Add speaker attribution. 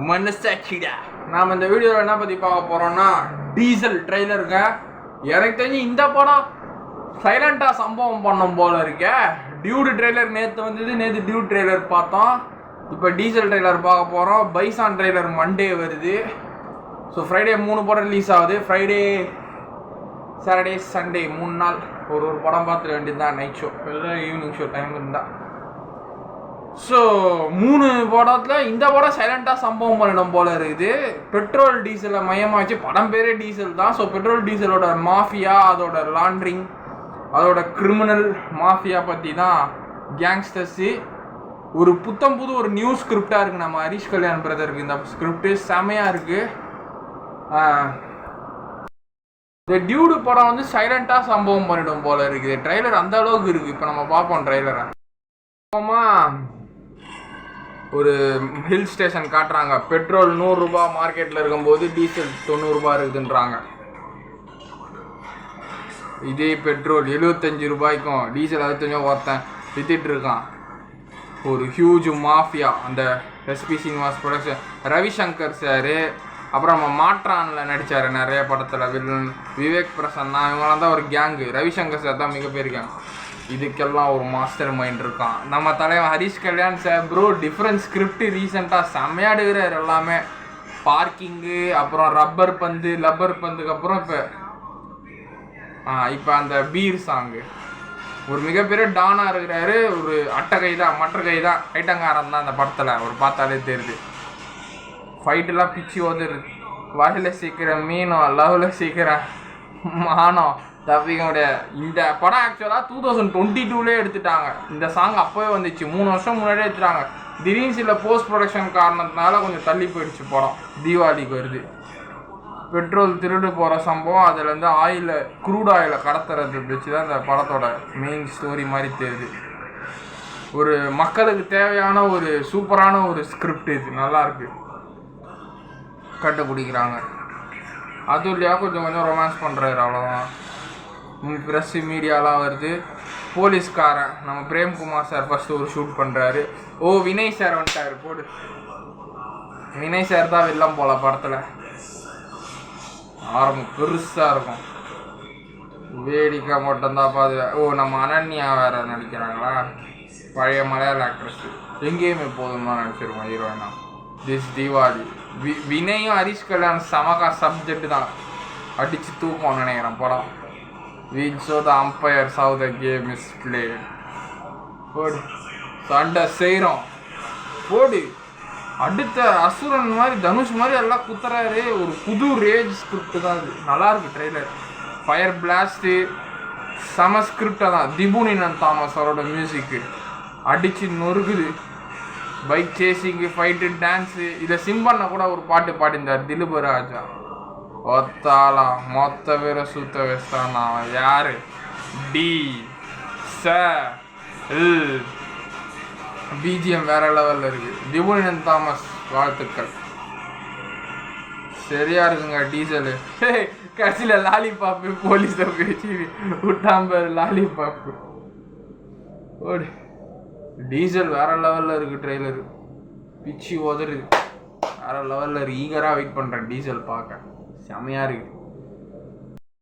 Speaker 1: மனசாட்சிடா. நாம் இந்த வீடியோவில் என்ன பற்றி பார்க்க போகிறோம்னா டீசல் ட்ரெய்லருங்க. எனக்கு தெரிஞ்சு இந்த படம் சைலண்டாக சம்பவம் பண்ணும் போல இருக்க. டியூடு ட்ரெய்லர் நேற்று வந்தது, நேற்று டியூட் ட்ரெய்லர் பார்த்தோம். இப்போ டீசல் ட்ரெய்லர் பார்க்க போகிறோம். பைசான் ட்ரெய்லர் மண்டே வருது. ஸோ ஃப்ரைடே 3 படம் ரிலீஸ் ஆகுது. ஃப்ரைடே, சாட்டர்டே, சண்டே 3 நாள் ஒரு படம் பார்த்துட வேண்டியது தான். நைட் ஷோ இல்லை ஈவினிங் ஷோ டைம் இருந்தால். ஸோ 3 படத்தில் இந்த படம் சைலண்டாக சம்பவம் பண்ணிடும் போல இருக்குது. பெட்ரோல் டீசலை மையமாச்சு. படம் பேரே டீசல் தான். ஸோ பெட்ரோல் டீசலோட மாஃபியா, அதோட லாண்ட்ரிங், அதோட கிரிமினல் மாஃபியா பற்றி தான் கேங்ஸ்டர்ஸு. ஒரு புது ஒரு நியூ ஸ்கிரிப்டாக இருக்குது நம்ம ஹரிஷ் கல்யாண் பிரதருக்கு. இந்த ஸ்கிரிப்டு செமையாக இருக்குது. இந்த டியூடு படம் வந்து சைலண்டாக சம்பவம் பண்ணிடும் போல இருக்குது. ட்ரெய்லர் அந்த அளவுக்கு இருக்குது. இப்போ நம்ம பார்ப்போம் ட்ரெய்லரை. ஒரு ஹில் ஸ்டேஷன் காட்டுறாங்க. பெட்ரோல் 100 ரூபா மார்க்கெட்டில் இருக்கும்போது டீசல் 90 ரூபா இருக்குதுன்றாங்க. இதே பெட்ரோல் 75 ரூபாய்க்கும் டீசல் 65 ஒருத்தன் வித்துட்டு இருக்கான். ஒரு ஹியூஜ் மாஃபியா. அந்த SP Srinivas production, Ravishankar sir, அப்புறம் நம்ம மாற்றானில் நடித்தார் நிறைய படத்தில், வில்லன் விவேக் பிரசன்னா, இவங்களாம் தான் ஒரு கேங்கு. ரவிசங்கர் சார் தான் மிகப்பெரிய கேங். இதுக்கெல்லாம் ஒரு மாஸ்டர் மைண்ட் இருக்கான் நம்ம தலைவன் Harish Kalyan sir. Bro different script ரீசெண்டாக செம்மையாக எடுக்கிறார். எல்லாமே பார்க்கிங்கு, அப்புறம் லப்பர் பந்துக்கு அப்புறம் இப்போ அந்த பீர் சாங்கு. ஒரு மிகப்பெரிய டானாக இருக்கிறாரு. ஒரு மற்ற கை தான் ஐட்டங்காரன் தான் அந்த படத்தில். ஒரு பார்த்தாலே தெரியுது. ஃபைட்டெல்லாம் பிச்சு ஓதுருது. வாயில் சீக்கிரம் மீனம், லவ்வில் சீக்கிரம் மானம் தப்பிக்க முடியாது. இந்த படம் ஆக்சுவலாக 2022 எடுத்துட்டாங்க. இந்த சாங் அப்போவே வந்துச்சு. 3 வருஷம் முன்னாடியே எடுத்துட்டாங்க. திடீர்னு சில போஸ்ட் ப்ரொடக்ஷன் காரணத்தினால கொஞ்சம் தள்ளி போயிடுச்சு படம். தீபாவளிக்கு வருது. பெட்ரோல் திருடு போகிற சம்பவம், அதுலேருந்து க்ரூட் ஆயிலை கடத்துறது வச்சு தான் இந்த படத்தோட மெயின் ஸ்டோரி மாதிரி தெரியுது. ஒரு மக்களுக்கு தேவையான ஒரு சூப்பரான ஒரு ஸ்கிரிப்ட். இது நல்லாயிருக்கு. கண்டுபிடிக்கிறாங்க. அதுவும் இல்லையா கொஞ்சம் ரொமான்ஸ் பண்ணுறாரு, அவ்வளோதான். ப்ரெஸ்ஸு மீடியாலாம் வருது. போலீஸ்காரன் நம்ம பிரேம்குமார் சார் ஃபஸ்ட்டு ஒரு ஷூட் பண்ணுறாரு. வினய் சார் வந்துட்டார். போடு, வினய் சார் தான் வில்லம் போல படத்தில். ஆரம்பம் பெருசாக இருக்கும். வேடிக்கை மட்டும்தான் பார்த்து. நம்ம அனன்யா வேறு நடிக்கிறாங்களா, பழைய மலையாள ஆக்ட்ரஸ். எங்கேயுமே போதும் தான் நடிச்சிருக்கோம் ஹீரோயினா. திஸ் தீபாவளி வினயும் ஹரிஷ் கல்யாண் சமகா சப்ஜெக்ட் தான். அடித்து தூக்கம் நினைக்கிறேன் படம். So the umpires have the game is played. போடு, சண்டை செய்கிறோம். போடு, அடுத்த அசுரன் மாதிரி தனுஷ் மாதிரி எல்லாம் குத்துறாரு. ஒரு புது ரேஜ் ஸ்கிரிப்ட் தான் அது. நல்லாயிருக்கு ட்ரெய்லர். ஃபயர் பிளாஸ்ட்டு செம ஸ்கிரிப்டாக தான். திபுனினன் தாமஸ் அவரோட மியூசிக்கு அடித்து நொறுக்குது. Bike chasing, fight, dance. இதை சிம்பண்ண கூட ஒரு பாட்டு பாடிந்தார், திலீப் ராஜா. ஒத்தாளா மொத்த பேரை சுத்த வச்சான். அவன் யாரு? பிஜிஎம் வேற லெவலில் இருக்குது. திபுனினன் தாமஸ் வாழ்த்துக்கள். சரியா இருக்குங்க டீசலு. கடைசியில் லாலிபாப்பு போலீஸை பேசி விட்டாம்பர் லாலிபாப்பு. ஓடு, டீசல் வேற லெவலில் இருக்குது. ட்ரெய்லரு பிச்சு உதறுது. வேற லெவலில் இருக்குது. ஈகராக வெயிட் பண்ணுறேன் டீசல் பார்க்க. செமையாக இருக்குது.